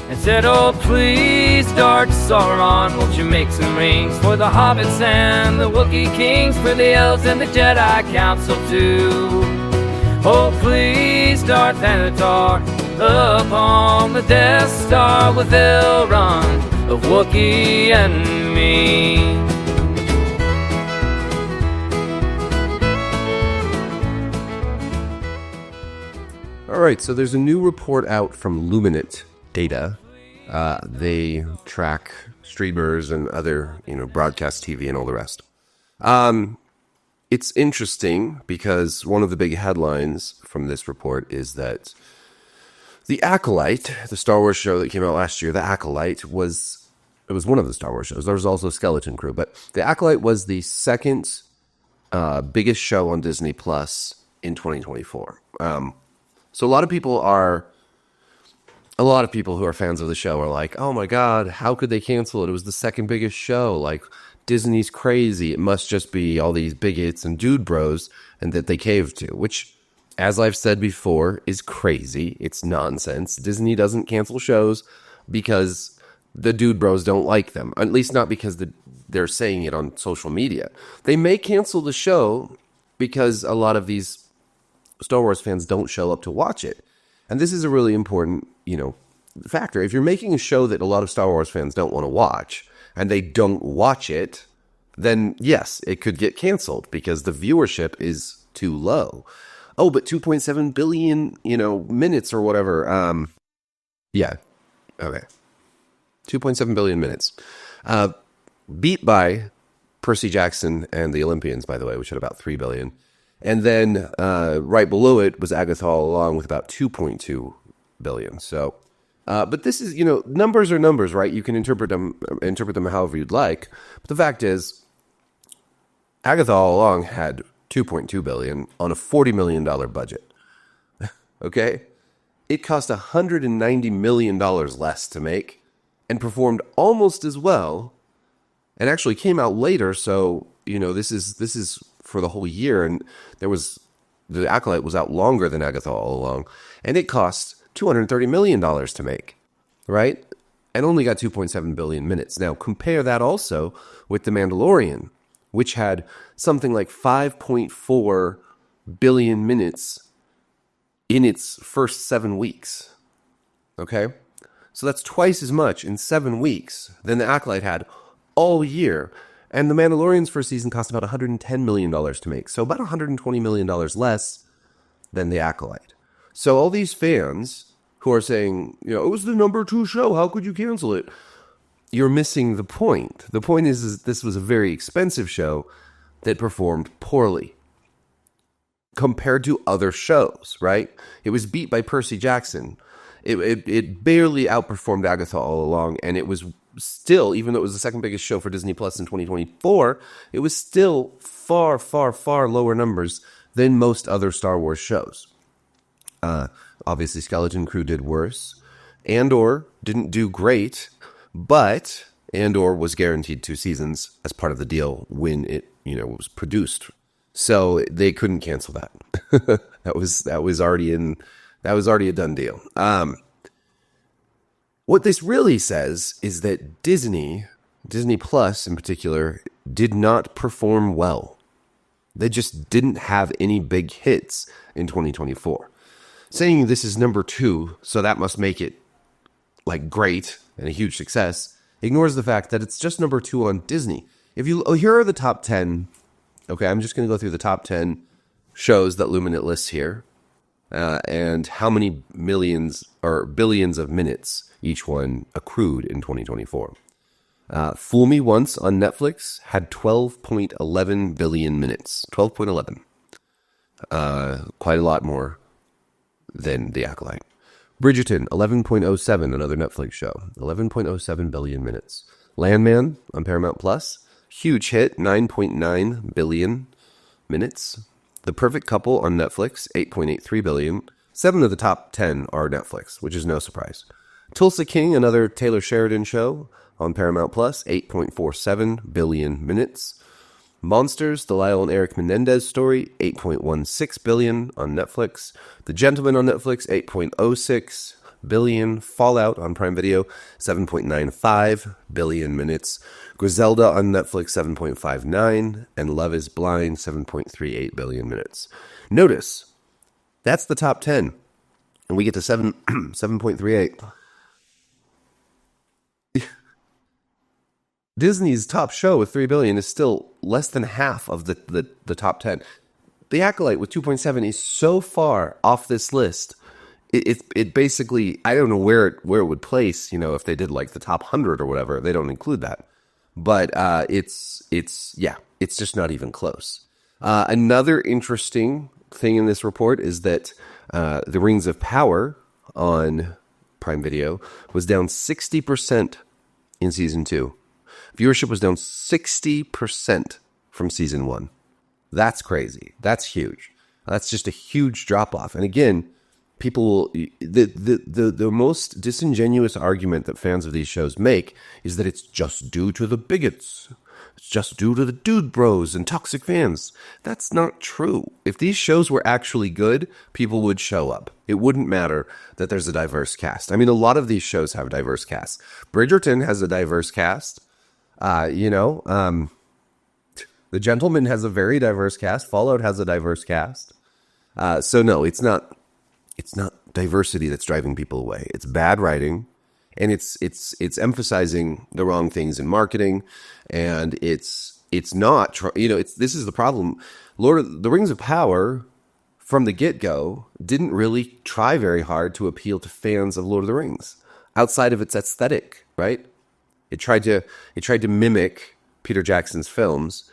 and said, "Oh, please, Dark Sauron, won't you make some rings for the hobbits and the Wookiee kings, for the elves and the Jedi Council too? Oh, please, Darth Thanatar, upon the Death Star with Elrond of Wookiee and me." All right, so there's a new report out from Luminate data. They track streamers and other, broadcast TV and all the rest. It's interesting because one of the big headlines from this report is that the Acolyte, the Star Wars show that came out last year, the Acolyte it was one of the Star Wars shows. There was also Skeleton Crew, but the Acolyte was the second biggest show on Disney Plus in 2024. So a lot of people who are fans of the show are like, "Oh my God, how could they cancel it? It was the second biggest show. Like, Disney's crazy. It must just be all these bigots and dude bros and that they caved to," which, as I've said before, is crazy. It's nonsense. Disney doesn't cancel shows because the dude bros don't like them. At least not because they're saying it on social media. They may cancel the show because a lot of these Star Wars fans don't show up to watch it. And this is a really important, factor. If you're making a show that a lot of Star Wars fans don't want to watch, and they don't watch it, then yes, it could get canceled because the viewership is too low. Oh, but 2.7 billion, minutes or whatever. Yeah. Okay. 2.7 billion minutes. Beat by Percy Jackson and the Olympians, by the way, which had about 3 billion. And then right below it was Agatha All Along with about 2.2 billion. So, but this is, numbers are numbers, right? You can interpret them however you'd like. But the fact is, Agatha All Along had 2.2 billion on a $40 million budget. Okay? It cost $190 million less to make and performed almost as well and actually came out later. So, this is for the whole year, and the Acolyte was out longer than Agatha All Along, and it cost $230 million to make, right? And only got 2.7 billion minutes. Now, compare that also with The Mandalorian, which had something like 5.4 billion minutes in its first 7 weeks, okay? So that's twice as much in 7 weeks than the Acolyte had all year. And The Mandalorian's first season cost about $110 million to make. So about $120 million less than The Acolyte. So all these fans who are saying, it was the number 2 show, how could you cancel it? You're missing the point. The point is this was a very expensive show that performed poorly compared to other shows, right? It was beat by Percy Jackson. It barely outperformed Agatha All Along, and it was still, even though it was the second biggest show for Disney Plus in 2024, it was still far, far, far lower numbers than most other Star Wars shows. Obviously, Skeleton Crew did worse. Andor didn't do great, but Andor was guaranteed 2 seasons as part of the deal when it, was produced. So they couldn't cancel that. that was already a done deal. What this really says is that Disney Plus in particular, did not perform well. They just didn't have any big hits in 2024. Saying this is number 2, so that must make it like great and a huge success, ignores the fact that it's just number 2 on Disney. Here are the top 10. Okay, I'm just going to go through the top 10 shows that Luminate lists here, and how many millions or billions of minutes each one accrued in 2024. Fool Me Once on Netflix had 12.11 billion minutes. 12.11. Quite a lot more than The Acolyte. Bridgerton, 11.07, another Netflix show. 11.07 billion minutes. Landman on Paramount Plus, huge hit, 9.9 billion minutes. The Perfect Couple on Netflix, 8.83 billion. 7 of the top 10 are Netflix, which is no surprise. Tulsa King, another Taylor Sheridan show on Paramount Plus, 8.47 billion minutes. Monsters, the Lyle and Eric Menendez story, 8.16 billion on Netflix. The Gentleman on Netflix, 8.06 billion. Fallout on Prime Video, 7.95 billion minutes. Griselda on Netflix, 7.59. And Love is Blind, 7.38 billion minutes. Notice, that's the top 10. And we get to 7.38. Disney's top show with 3 billion is still less than half of the top 10. The Acolyte with 2.7 is so far off this list. It basically, I don't know where it would place, if they did like the top 100 or whatever. They don't include that. But it's just not even close. Another interesting thing in this report is that The Rings of Power on Prime Video was down 60% in season 2. Viewership was down 60% from season 1. That's crazy. That's huge. That's just a huge drop off. And again, people, the most disingenuous argument that fans of these shows make is that it's just due to the bigots. It's just due to the dude bros and toxic fans. That's not true. If these shows were actually good, people would show up. It wouldn't matter that there's a diverse cast. I mean, a lot of these shows have diverse casts. Bridgerton has a diverse cast. The Gentleman has a very diverse cast. Fallout has a diverse cast. So no, it's not diversity that's driving people away. It's bad writing, and it's emphasizing the wrong things in marketing, and it's not. This is the problem. The Rings of Power, from the get-go, didn't really try very hard to appeal to fans of Lord of the Rings outside of its aesthetic, right? It tried to mimic Peter Jackson's films,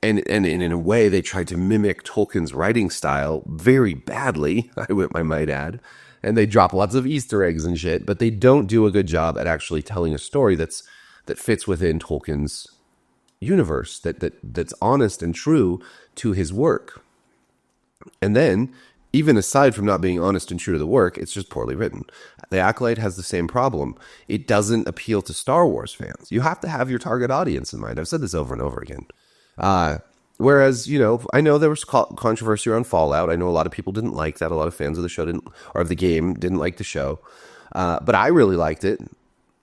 and in a way they tried to mimic Tolkien's writing style very badly, I might add. And they drop lots of Easter eggs and shit, but they don't do a good job at actually telling a story that fits within Tolkien's universe, that's honest and true to his work. And then, even aside from not being honest and true to the work, it's just poorly written. The Acolyte has the same problem. It doesn't appeal to Star Wars fans. You have to have your target audience in mind. I've said this over and over again. Whereas, I know there was controversy around Fallout. I know a lot of people didn't like that. A lot of fans of the show of the game didn't like the show. But I really liked it.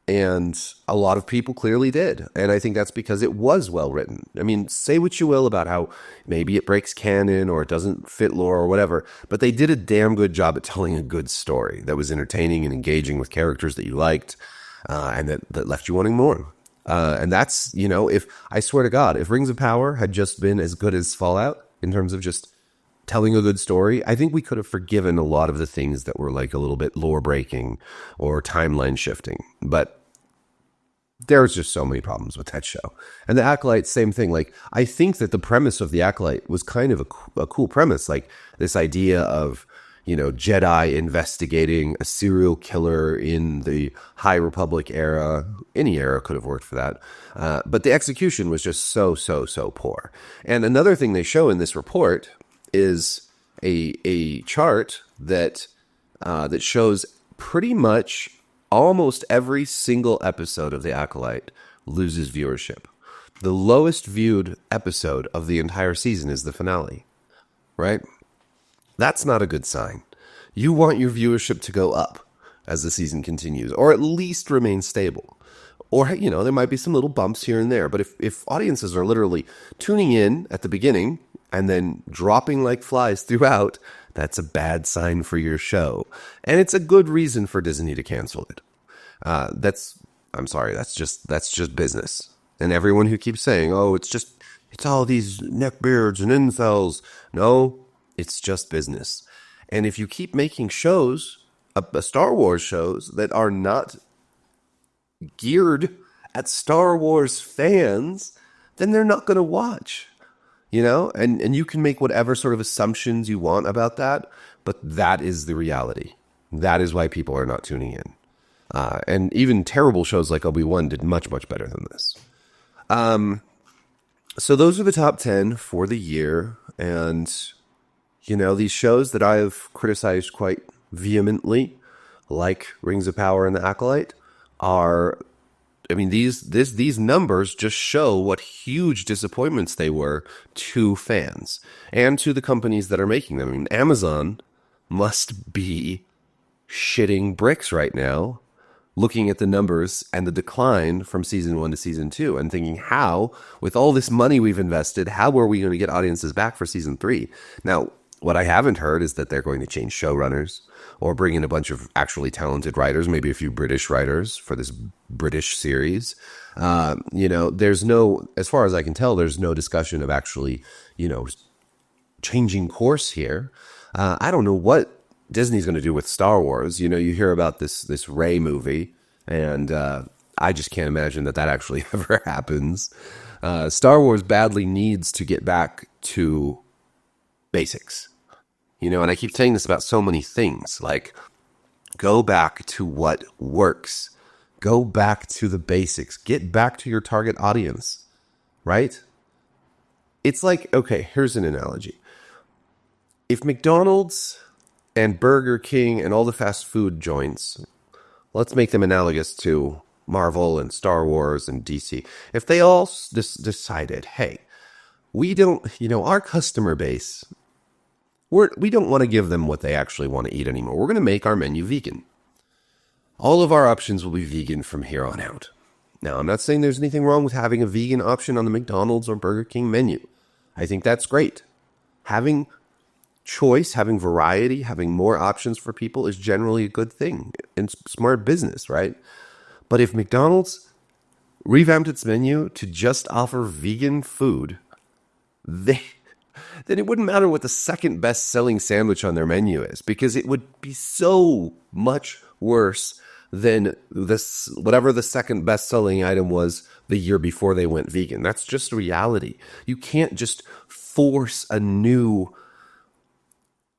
And a lot of people clearly did. And I think that's because it was well written. I mean, say what you will about how maybe it breaks canon or it doesn't fit lore or whatever, but they did a damn good job at telling a good story that was entertaining and engaging with characters that you liked, and that left you wanting more. And that's, if I swear to God, if Rings of Power had just been as good as Fallout in terms of just telling a good story, I think we could have forgiven a lot of the things that were like a little bit lore breaking or timeline shifting. But there's just so many problems with that show. And The Acolyte, same thing. Like, I think that the premise of The Acolyte was kind of a cool premise. Like, this idea of, Jedi investigating a serial killer in the High Republic era. Any era could have worked for that. But the execution was just so poor. And another thing they show in this report is a chart that shows pretty much almost every single episode of The Acolyte loses viewership. The lowest viewed episode of the entire season is the finale, right? That's not a good sign. You want your viewership to go up as the season continues, or at least remain stable. Or, there might be some little bumps here and there, but if audiences are literally tuning in at the beginning and then dropping like flies throughout, that's a bad sign for your show. And it's a good reason for Disney to cancel it. That's just business. And everyone who keeps saying, oh, it's all these neckbeards and incels. No, it's just business. And if you keep making shows, Star Wars shows that are not geared at Star Wars fans, then they're not going to watch. And you can make whatever sort of assumptions you want about that, but that is the reality. That is why people are not tuning in. And even terrible shows like Obi-Wan did much, much better than this. So those are the top 10 for the year. And, these shows that I've criticized quite vehemently, like Rings of Power and The Acolyte, these numbers just show what huge disappointments they were to fans and to the companies that are making them. Amazon must be shitting bricks right now, looking at the numbers and the decline from season 1 to season 2 and thinking, how, with all this money we've invested, how are we going to get audiences back for season 3? Now, what I haven't heard is that they're going to change showrunners or bring in a bunch of actually talented writers, maybe a few British writers for this British series. There's no, as far as I can tell, there's no discussion of actually, changing course here. I don't know what Disney's going to do with Star Wars. You hear about this Rey movie, and I just can't imagine that actually ever happens. Star Wars badly needs to get back to basics, and I keep saying this about so many things, like go back to what works, go back to the basics, get back to your target audience, right? It's like, okay, here's an analogy. If McDonald's and Burger King and all the fast food joints, let's make them analogous to Marvel and Star Wars and DC. If they all decided, hey, we don't, our customer base, we don't want to give them what they actually want to eat anymore. We're going to make our menu vegan. All of our options will be vegan from here on out. Now, I'm not saying there's anything wrong with having a vegan option on the McDonald's or Burger King menu. I think that's great. Having choice, having variety, having more options for people is generally a good thing in smart business, right? But if McDonald's revamped its menu to just offer vegan food, then it wouldn't matter what the second best-selling sandwich on their menu is, because it would be so much worse than this, whatever the second best-selling item was the year before they went vegan. That's just reality. You can't just force a new,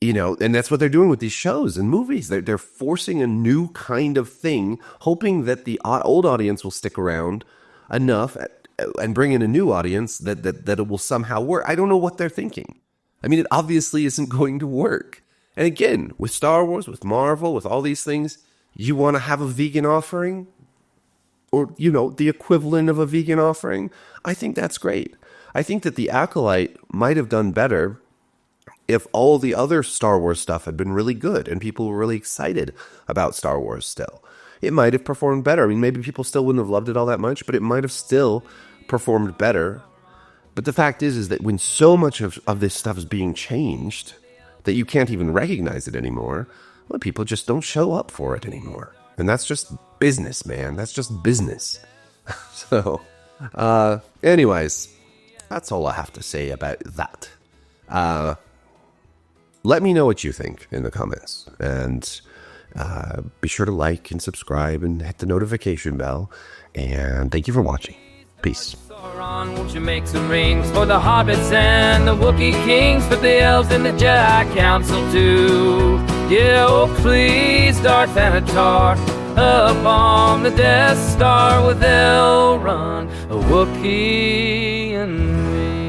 and that's what they're doing with these shows and movies. They're forcing a new kind of thing, hoping that the old audience will stick around enough and bring in a new audience that it will somehow work. I don't know what they're thinking. I mean, it obviously isn't going to work. And again, with Star Wars, with Marvel, with all these things, you want to have a vegan offering or, the equivalent of a vegan offering. I think that's great. I think that the Acolyte might have done better if all the other Star Wars stuff had been really good and people were really excited about Star Wars still. It might have performed better. I mean, maybe people still wouldn't have loved it all that much, but it might have still performed better. But the fact is that when so much of this stuff is being changed that you can't even recognize it anymore, well, people just don't show up for it anymore. And that's just business, man. That's just business. So, anyways, that's all I have to say about that. Let me know what you think in the comments. And be sure to like and subscribe and hit the notification bell. And thank you for watching. Peace. Won't you make some rings for the hobbits and the Wookiee kings, for the elves and the Jedi Council too? Yeah, oh please, Darth Thanatar, up on the Death Star with Elrond, a Wookiee and me.